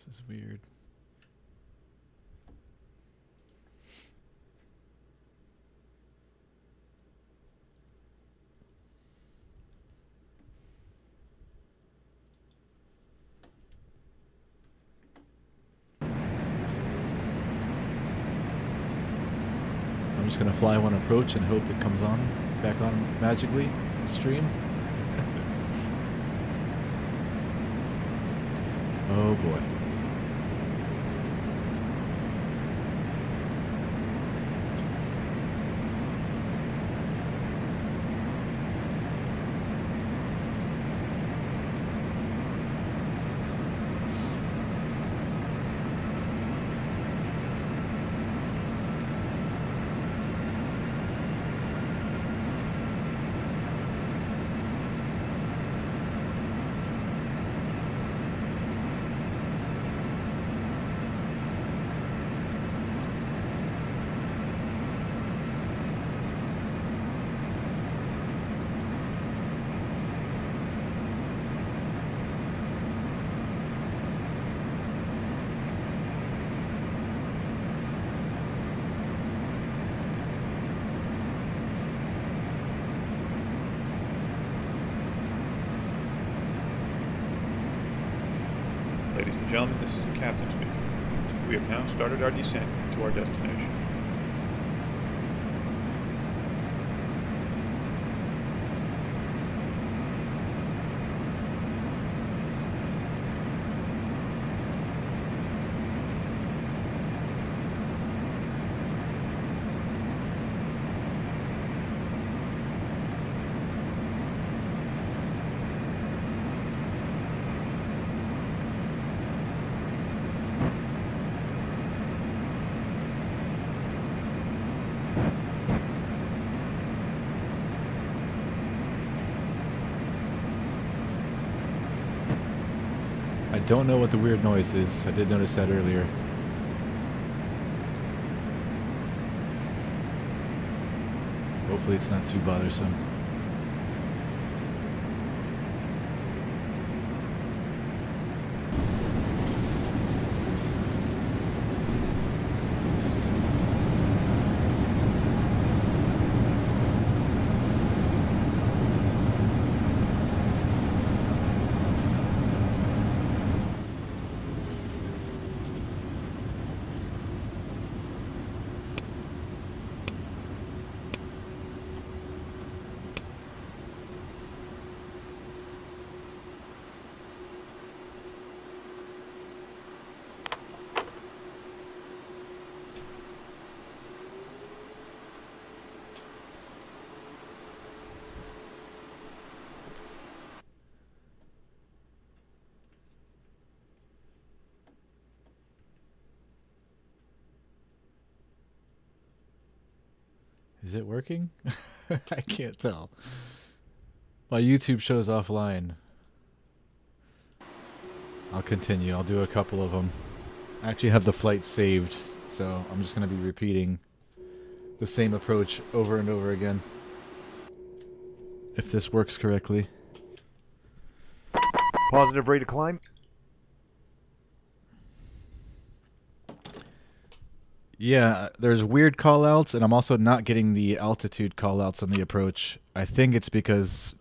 This is weird. I'm just gonna fly one approach and hope it comes on back on magically the stream. Oh boy. Ladies and gentlemen, this is the captain speaking. We have now started our descent to our destination. I don't know what the weird noise is. I did notice that earlier. Hopefully it's not too bothersome. Is it working? I can't tell. My YouTube shows offline. I'll continue. I'll do a couple of them. I actually have the flight saved, so I'm just going to be repeating the same approach over and over again. If this works correctly. Positive rate of climb. Yeah, there's weird callouts, and I'm also not getting the altitude callouts on the approach. I think it's because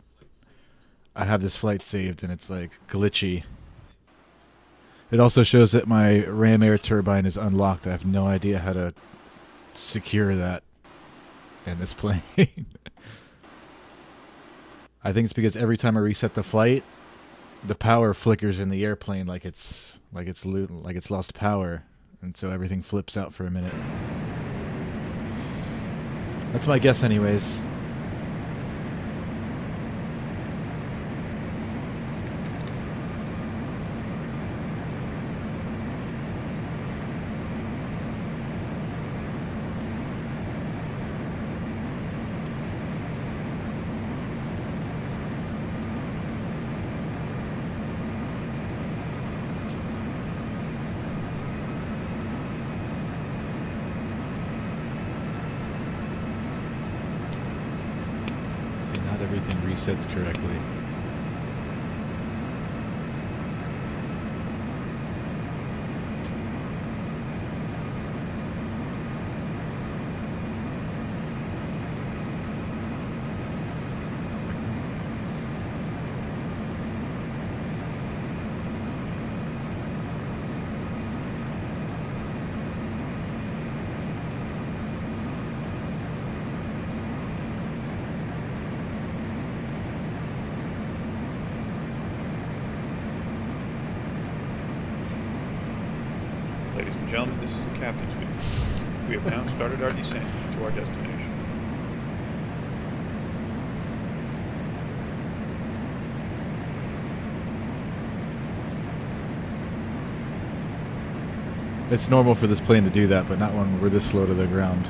I have this flight saved and it's like glitchy. It also shows that my ram air turbine is unlocked. I have no idea how to secure that in this plane. I think it's because every time I reset the flight, the power flickers in the airplane like it's lost power. And so everything flips out for a minute. That's my guess anyways. Everything resets correctly. gentlemen, this is the captain speaking. We have now started our descent to our destination. It's normal for this plane to do that, but not when we're this low to the ground.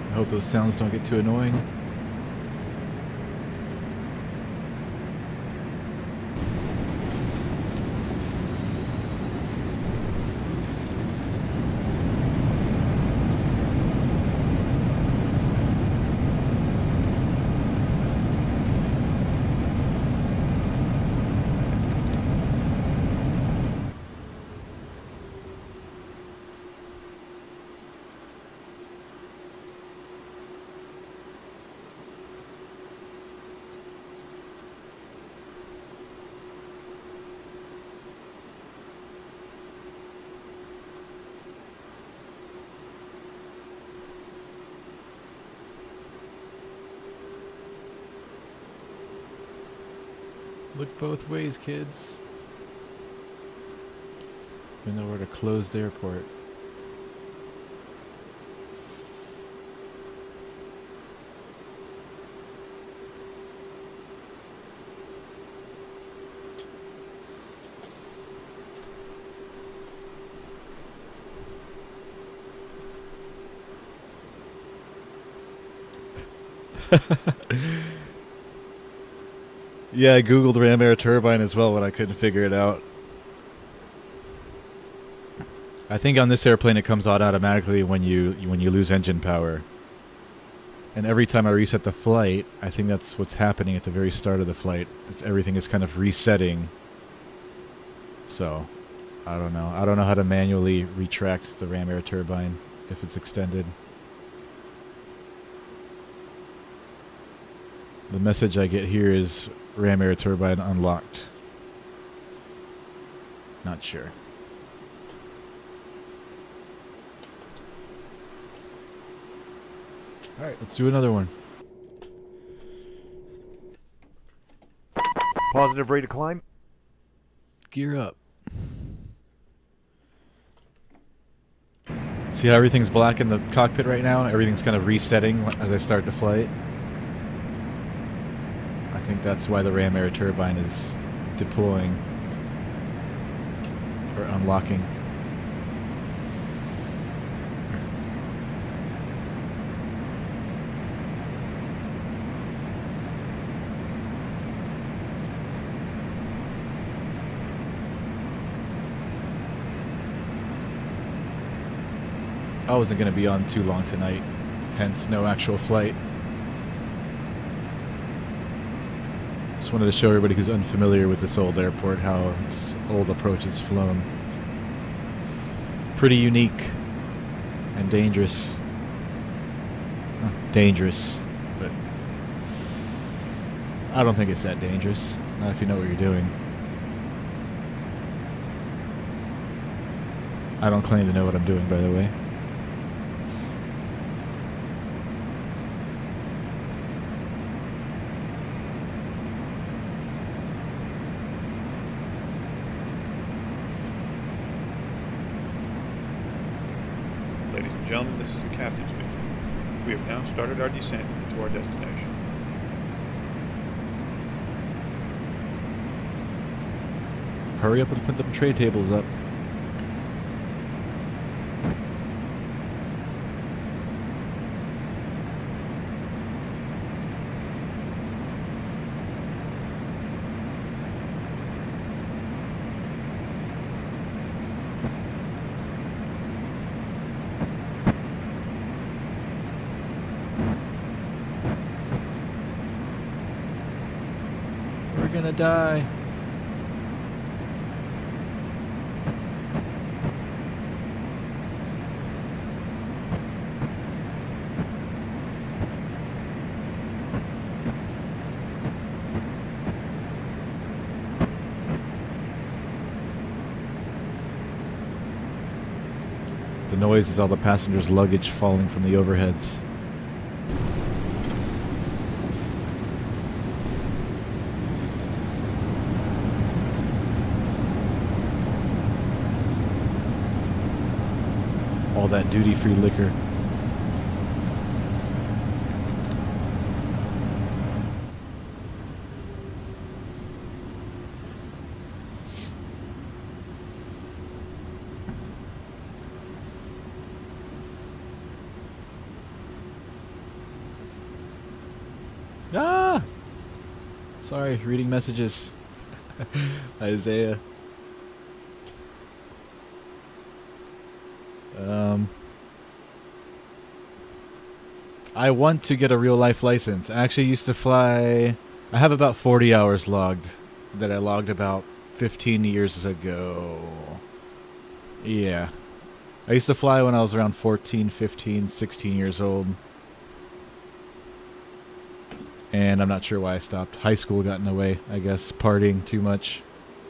I hope those sounds don't get too annoying. Look both ways, kids. Even though we're at a closed airport. Yeah, I googled ram air turbine as well when I couldn't figure it out. I think on this airplane it comes out automatically when you lose engine power. And every time I reset the flight, I think that's what's happening at the very start of the flight. Is everything is kind of resetting. So, I don't know. I don't know how to manually retract the ram air turbine if it's extended. The message I get here is ram air turbine unlocked. Not sure. Alright, let's do another one. Positive rate of climb. Gear up. See how everything's black in the cockpit right now? Everything's kind of resetting as I start the flight. I think that's why the ram air turbine is deploying or unlocking. I wasn't going to be on too long tonight, hence no actual flight. Just wanted to show everybody who's unfamiliar with this old airport how this old approach is flown. Pretty unique and dangerous. Dangerous, but I don't think it's that dangerous. Not if you know what you're doing. I don't claim to know what I'm doing, by the way. Ladies and gentlemen, this is the captain speaking. We have now started our descent to our destination. Hurry up and put them tray tables up. gonna die. The noise is all the passengers' luggage falling from the overheads. All that duty-free liquor. Ah! Sorry, reading messages. Isaiah. I want to get a real life license. I actually used to fly. I have about 40 hours logged that I logged about 15 years ago. Yeah. I used to fly when I was around 14, 15, 16 years old. And I'm not sure why I stopped. High school got in the way, I guess. Partying too much.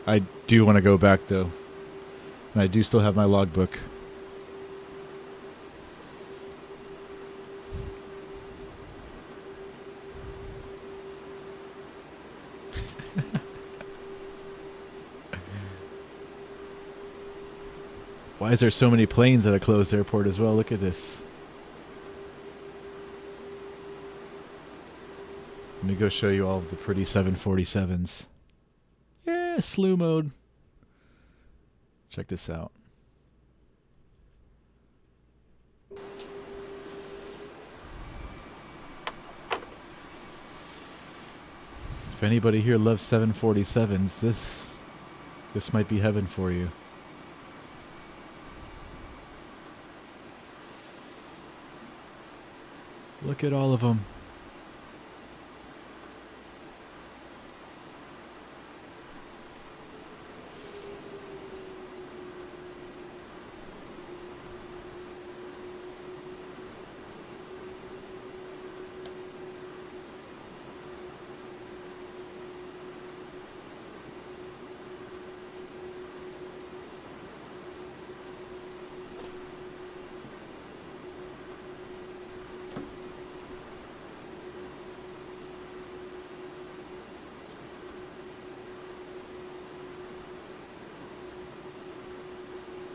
I do want to go back, though. And I do still have my logbook. Why is there so many planes at a closed airport as well? Look at this. Let me go show you all of the pretty 747s. Yeah, slew mode. Check this out. If anybody here loves 747s, this might be heaven for you. Look at all of them.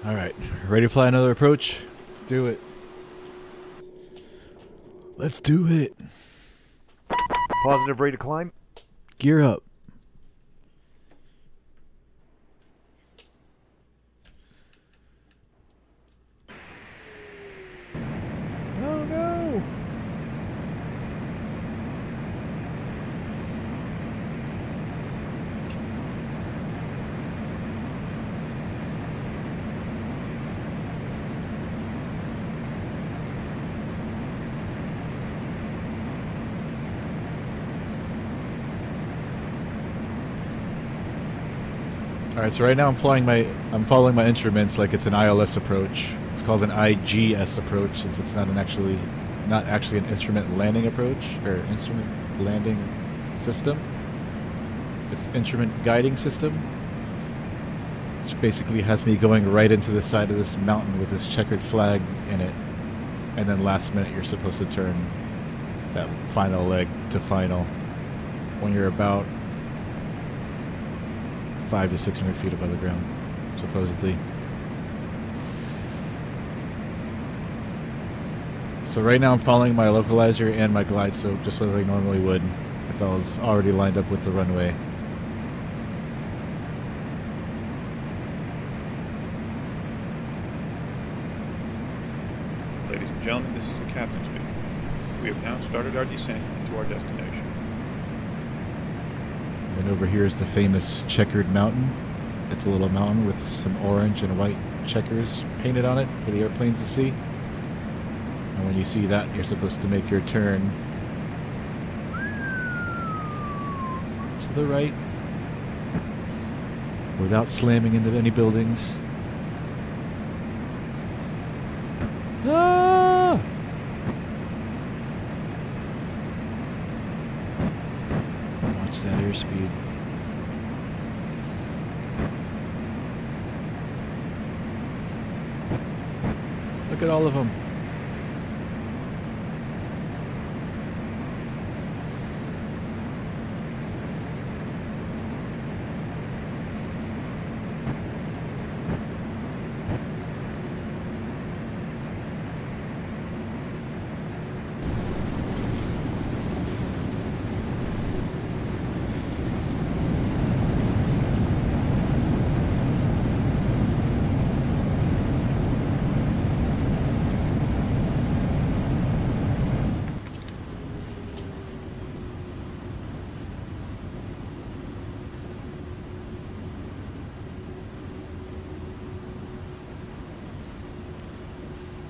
Alright, ready to fly another approach? Let's do it. Let's do it. Positive rate of climb. Gear up. Oh no! Alright, so right now I'm following my instruments like it's an ILS approach. It's called an IGS approach since it's not actually an instrument landing approach or instrument landing system. It's instrument guiding system, which basically has me going right into the side of this mountain with this checkered flag in it, and then last minute you're supposed to turn that final leg to final when you're about 500 to 600 feet above the ground, supposedly. So right now I'm following my localizer and my glide slope just as I normally would if I was already lined up with the runway. Ladies and gentlemen, this is the captain speaking. We have now started our descent into our destination. Then over here is the famous checkered mountain. It's a little mountain with some orange and white checkers painted on it for the airplanes to see. And when you see that, you're supposed to make your turn to the right without slamming into any buildings. Ah! Watch that airspeed. Look at all of them.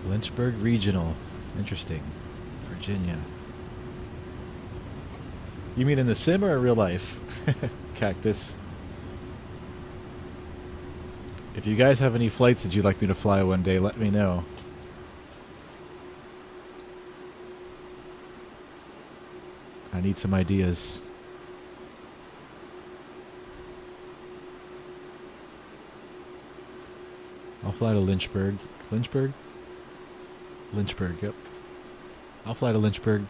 Lynchburg Regional. Interesting. Virginia. You mean in the sim or in real life? Cactus. If you guys have any flights that you'd like me to fly one day, let me know. I need some ideas. I'll fly to Lynchburg. Lynchburg? Lynchburg, yep. I'll fly to Lynchburg.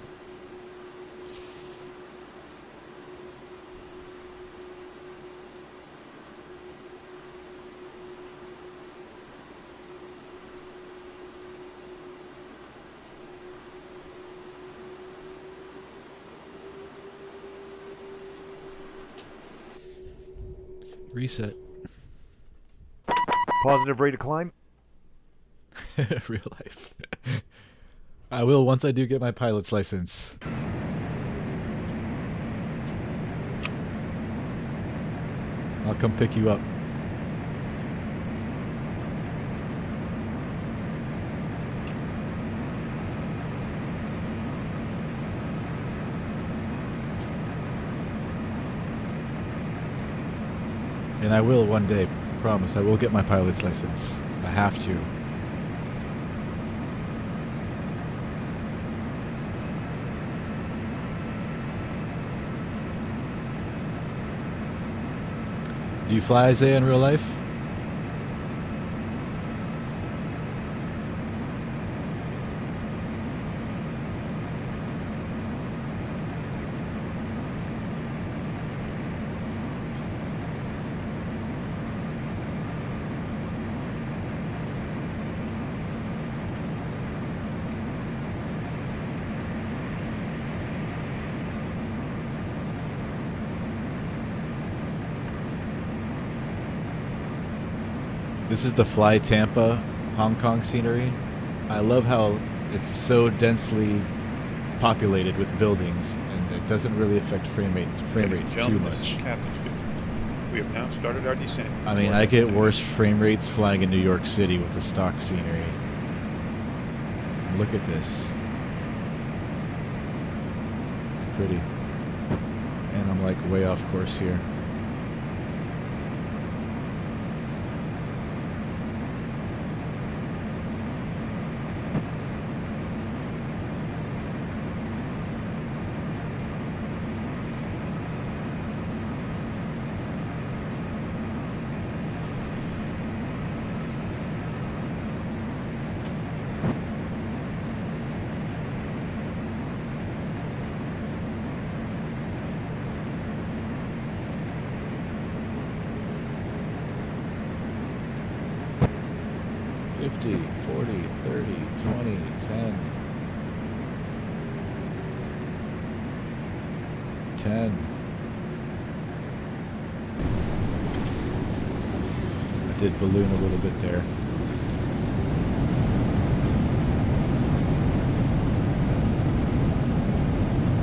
Reset. Positive rate of climb. Real life. I will once I do get my pilot's license. I'll come pick you up. And I will one day, promise, I will get my pilot's license. I have to. Do you fly, Isaiah, in real life? This is the Flytampa, Hong Kong scenery. I love how it's so densely populated with buildings, and it doesn't really affect frame rates too much. We have now started our descent. I mean, I get worse frame rates flying in New York City with the stock scenery. Look at this. It's pretty. And I'm like way off course here. I did balloon a little bit there.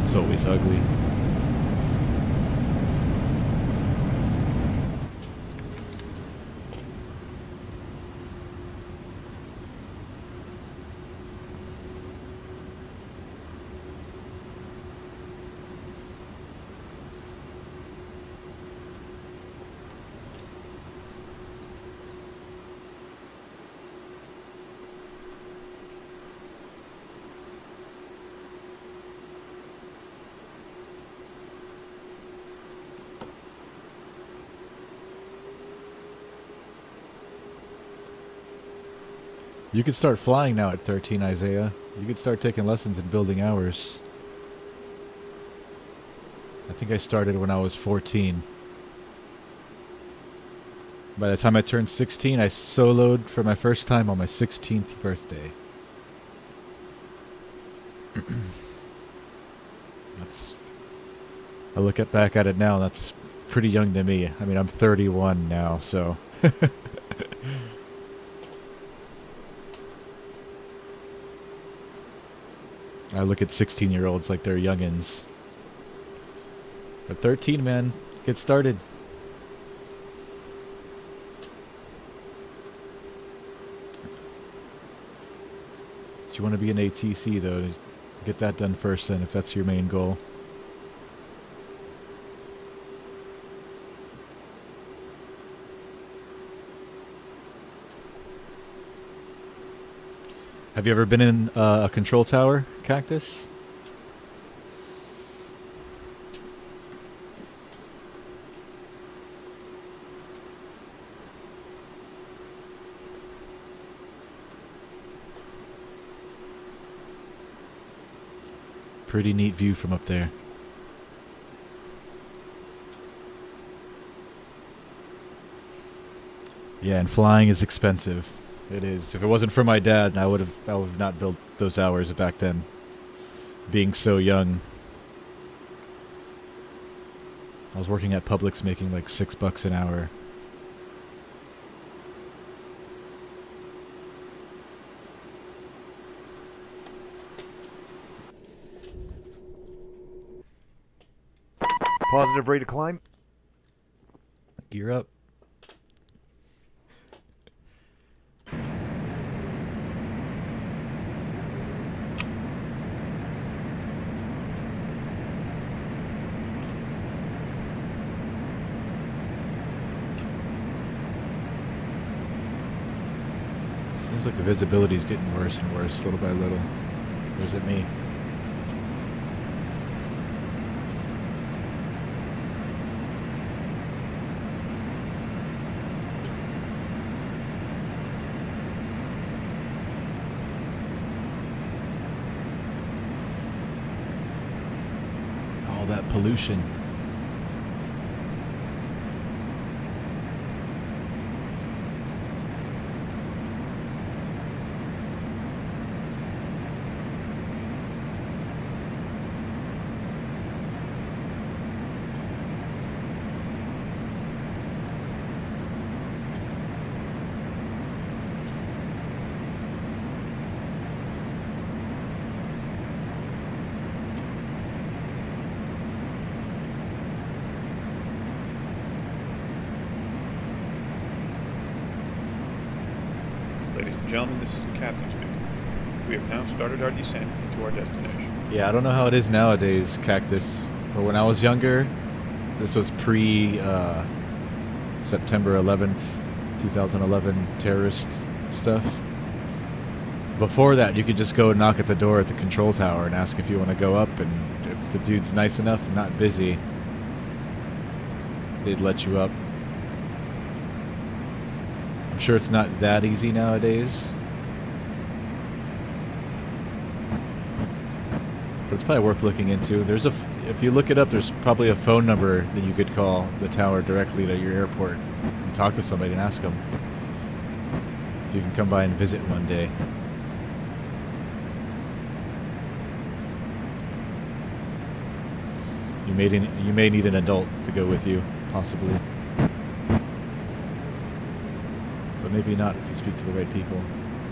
It's always ugly. You could start flying now at 13, Isaiah. You could start taking lessons in building hours. I think I started when I was 14. By the time I turned 16, I soloed for my first time on my 16th birthday. That's... I look back at it now, that's pretty young to me. I mean, I'm 31 now, so... I look at 16-year-olds like they're youngins. But 13, man, get started. You want to be an ATC, though. Get that done first, then, if that's your main goal. Have you ever been in a control tower, Cactus? Pretty neat view from up there. Yeah, and flying is expensive. It is. If it wasn't for my dad, I would have not built those hours back then. Being so young. I was working at Publix making like $6 an hour. Positive rate of climb. Gear up. Seems like the visibility's getting worse and worse little by little. Or is it me? All that pollution. Ladies and gentlemen, this is the captain speaking. We have now started our descent into our destination. Yeah, I don't know how it is nowadays, Cactus, but when I was younger, this was pre September 11th, 2011 terrorist stuff. Before that, you could just go knock at the door at the control tower and ask if you want to go up, and if the dude's nice enough and not busy, they'd let you up. I'm sure it's not that easy nowadays, but it's probably worth looking into. If you look it up, there's probably a phone number that you could call the tower directly to your airport and talk to somebody and ask them if you can come by and visit one day. You may need an adult to go with you, possibly. But maybe not if you speak to the right people.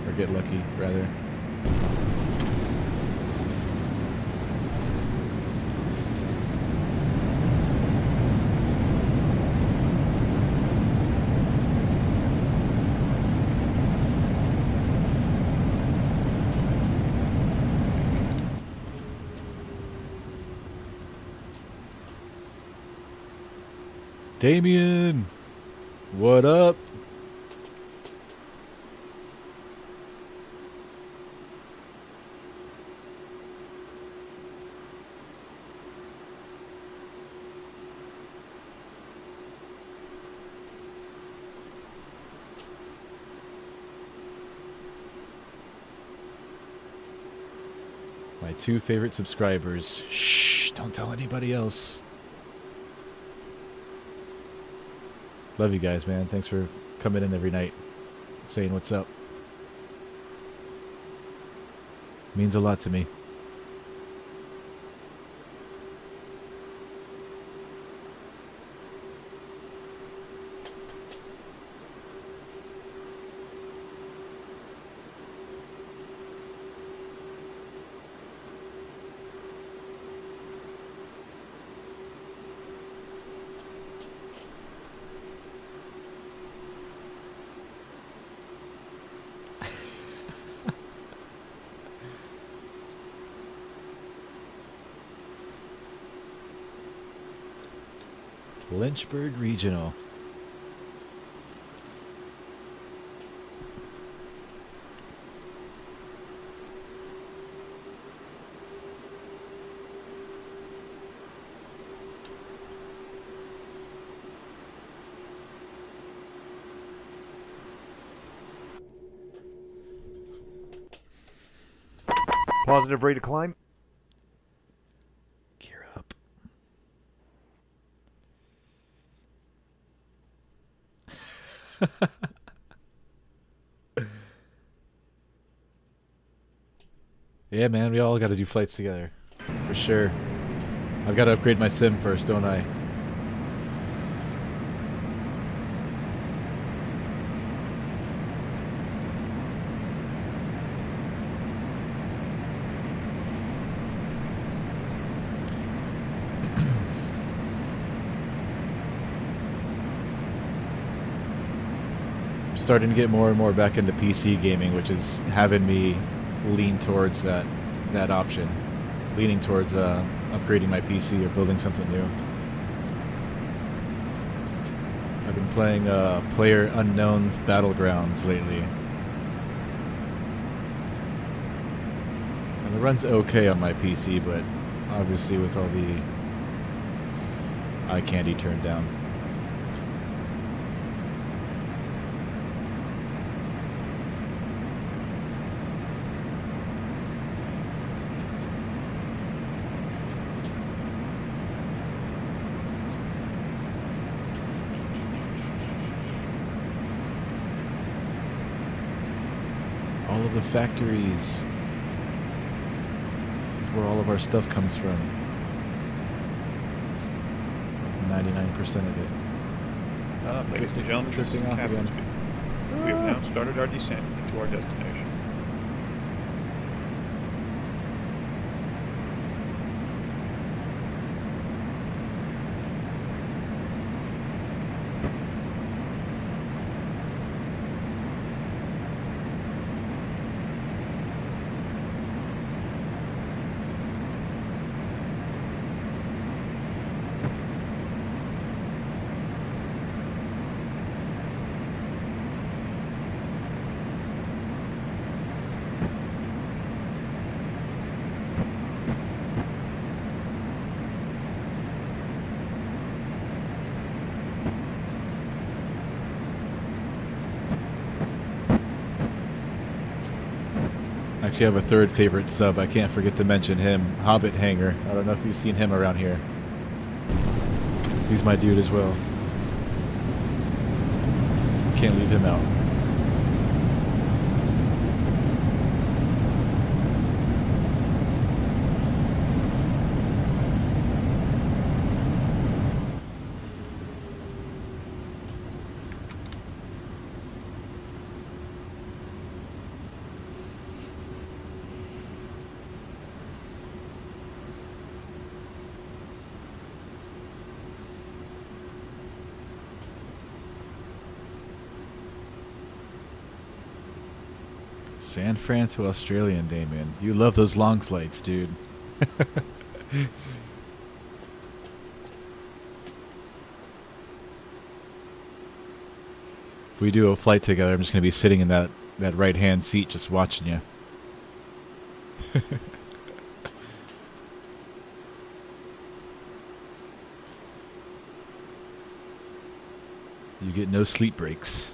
Or get lucky, rather. Damien! What up? My 2 favorite subscribers. Shh, don't tell anybody else. Love you guys, man. Thanks for coming in every night, saying what's up. Means a lot to me. Lynchburg Regional. Positive, ready to climb. Gear up. Yeah, man, we all got to do flights together. For sure. I've got to upgrade my sim first, don't I? I'm starting to get more and more back into PC gaming, which is having me lean towards that option, leaning towards upgrading my PC or building something new. I've been playing PlayerUnknown's Battlegrounds lately, and it runs okay on my PC, but obviously with all the eye candy turned down. All of the factories. This is where all of our stuff comes from. 99% of it. Ladies and gentlemen, this is Drifting off Captain again. speaking. We have now started our descent into our destination. Actually, I have a third favorite sub. I can't forget to mention him, Hobbit Hanger. I don't know if you've seen him around here. He's my dude as well. Can't leave him out. San Fran to Australian, Damien. You love those long flights, dude. If we do a flight together, I'm just going to be sitting in that right-hand seat just watching you. You get no sleep breaks.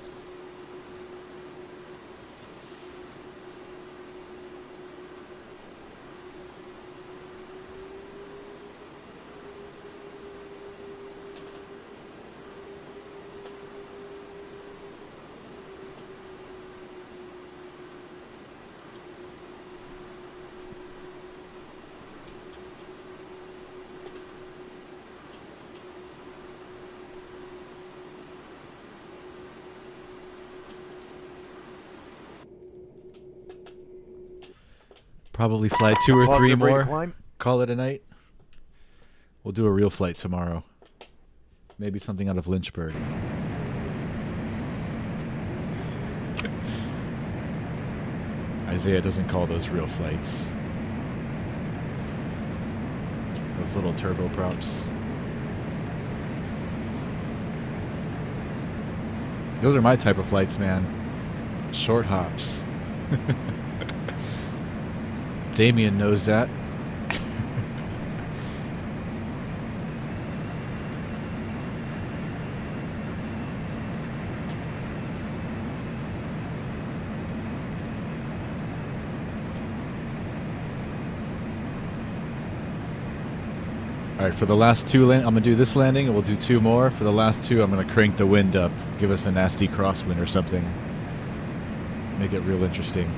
Probably fly 2 or 3 Positive rate of more. climb. Call it a night. We'll do a real flight tomorrow. Maybe something out of Lynchburg. Isaiah doesn't call those real flights. Those little turboprops. Those are my type of flights, man. Short hops. Damien knows that. Alright, for the last 2 I'm gonna do this landing and we'll do 2 more. For the last 2 I'm gonna crank the wind up. Give us a nasty crosswind or something. Make it real interesting.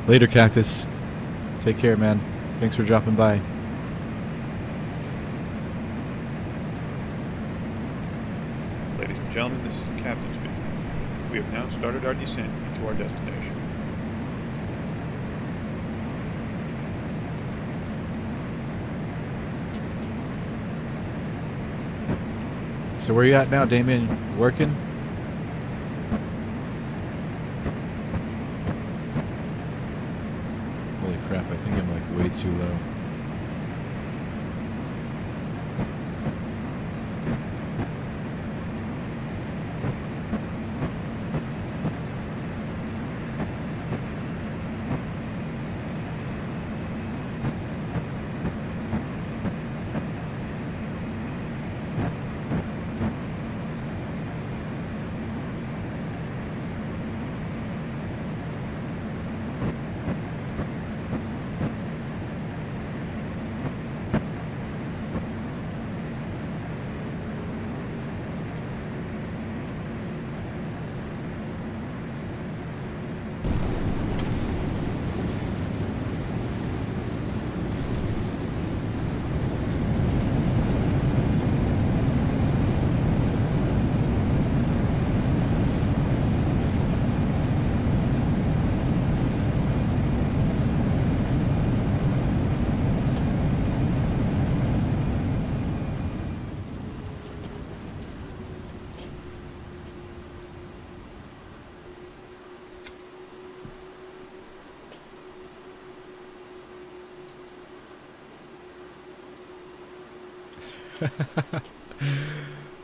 Later, Cactus. Take care, man. Thanks for dropping by. Ladies and gentlemen, this is the captain speaking. We have now started our descent into our destination. So where you at now, Damien? Working? Holy crap, I think I'm like way too low.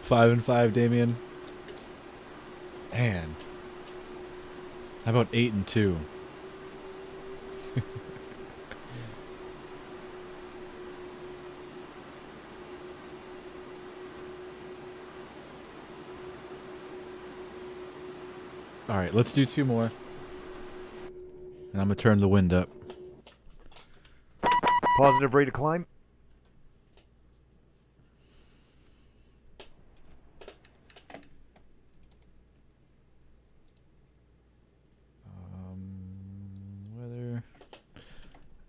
Five and 5, Damien. Man. How about 8 and 2? Alright, let's do 2 more. And I'm gonna turn the wind up. Positive rate of climb. Weather.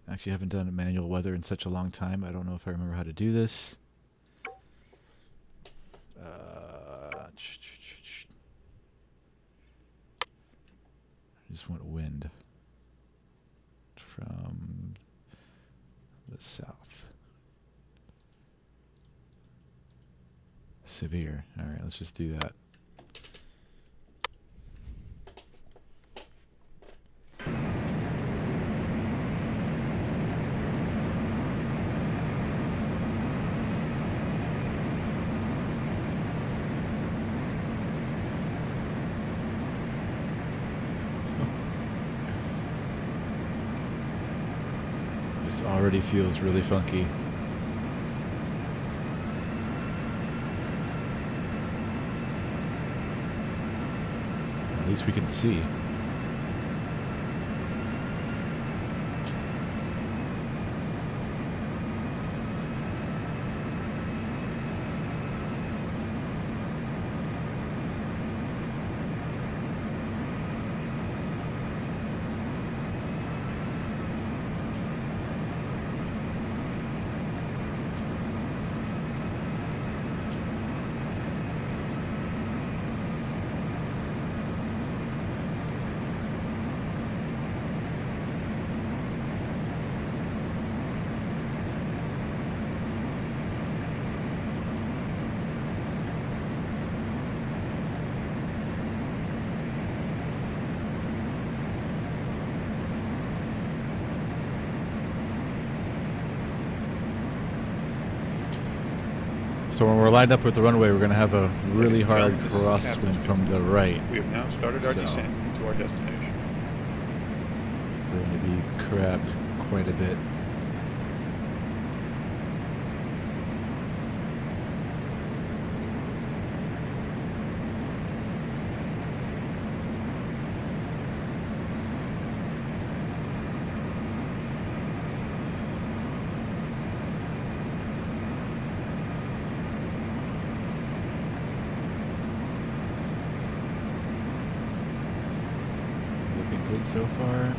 Actually, I haven't done a manual weather in such a long time. I don't know if I remember how to do this. I just want wind from the south. Severe. All right, let's just do that. This already feels really funky. At least we can see. So when we're lined up with the runway, we're going to have a really hard Ladies and gentlemen, this is crosswind Captain from the right. We have now started our So- descent to our destination. We're going to be crabbed quite a bit. Looking good so far.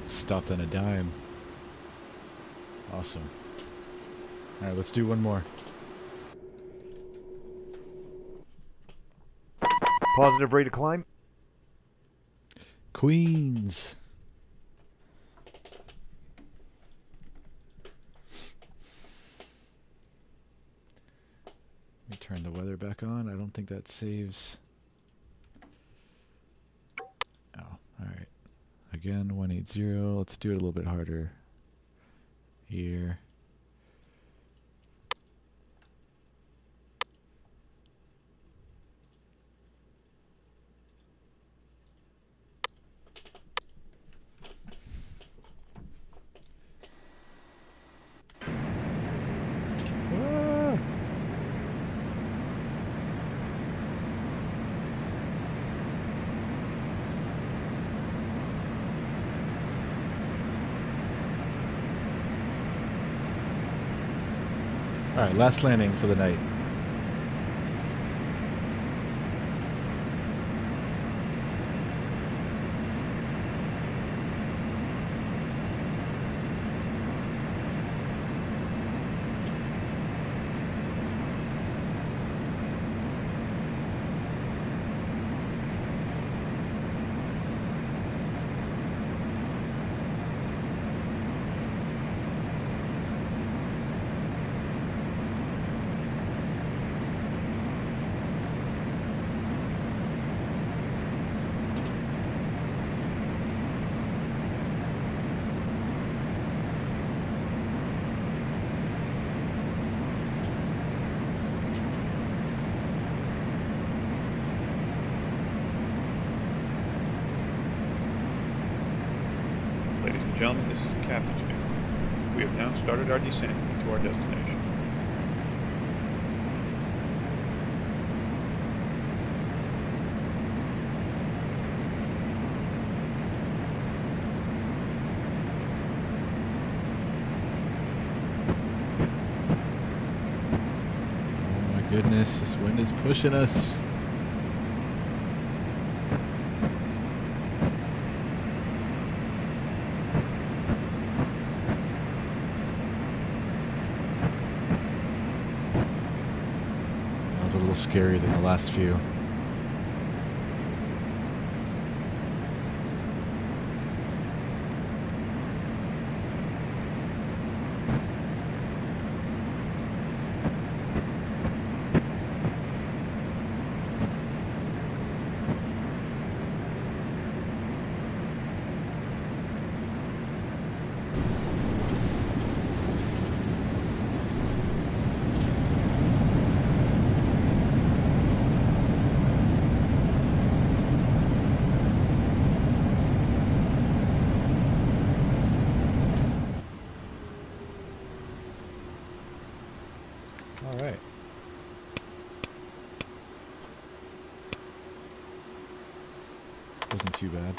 Stopped on a dime. Awesome. Alright, let's do one more. Positive rate of climb. Queens. Let me turn the weather back on. I don't think that saves. Oh, alright. Again, 180. Let's do it a little bit harder. Here. Ah. All right, last landing for the night. Ladies and gentlemen, this is the captain speaking. We have now started our descent to our destination. Oh my goodness, this wind is pushing us. That was a little scarier than the last few. All right. Wasn't too bad.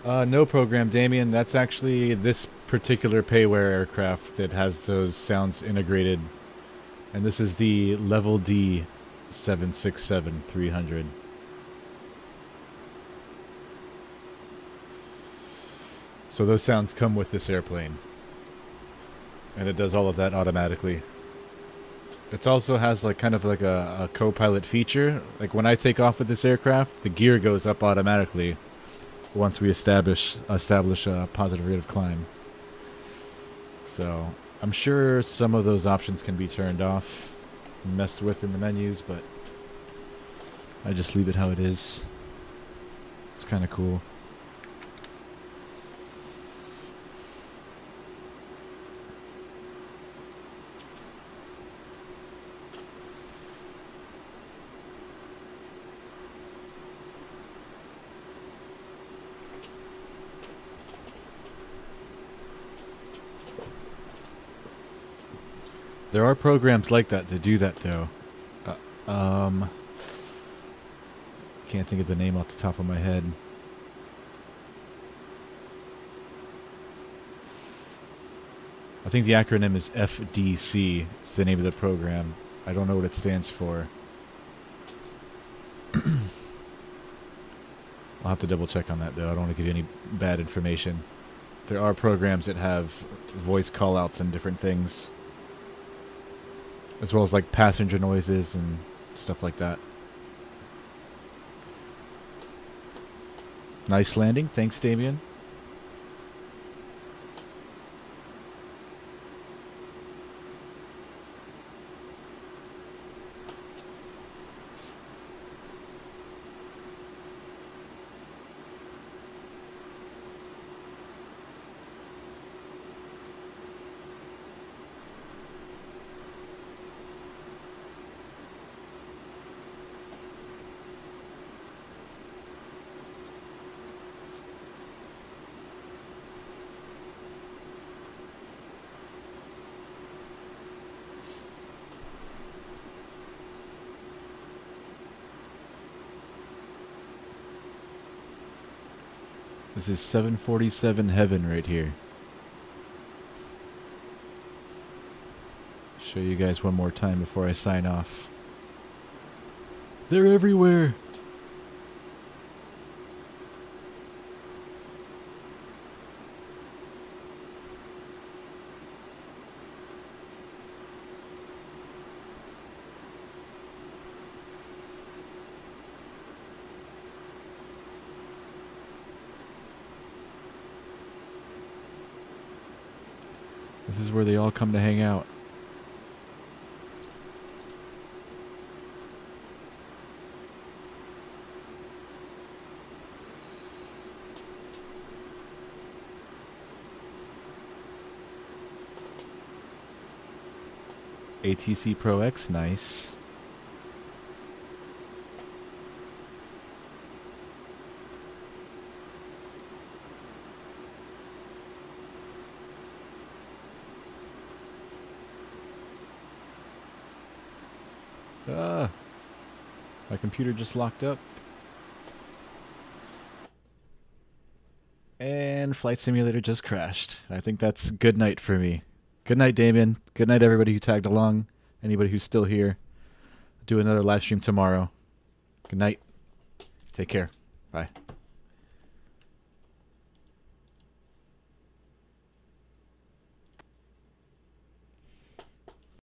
No program, Damien. That's actually this particular payware aircraft that has those sounds integrated. And this is the Level D 767-300. So those sounds come with this airplane. And it does all of that automatically. It also has like kind of like a co-pilot feature. Like when I take off with this aircraft, the gear goes up automatically once we establish a positive rate of climb. So I'm sure some of those options can be turned off and messed with in the menus, but I just leave it how it is. It's kind of cool. There are programs like that to do that, though. Can't think of the name off the top of my head. I think the acronym is FDC. It's the name of the program. I don't know what it stands for. I'll have to double check on that, though. I don't want to give you any bad information. There are programs that have voice callouts and different things, as well as like passenger noises and stuff like that. Nice landing. Thanks, Damien. This is 747 heaven right here. Show you guys one more time before I sign off. They're everywhere. This is where they all come to hang out. ATC Pro X, nice. My computer just locked up. And Flight Simulator just crashed. I think that's good night for me. Good night, Damien. Good night, everybody who tagged along. Anybody who's still here. Do another live stream tomorrow. Good night. Take care. Bye.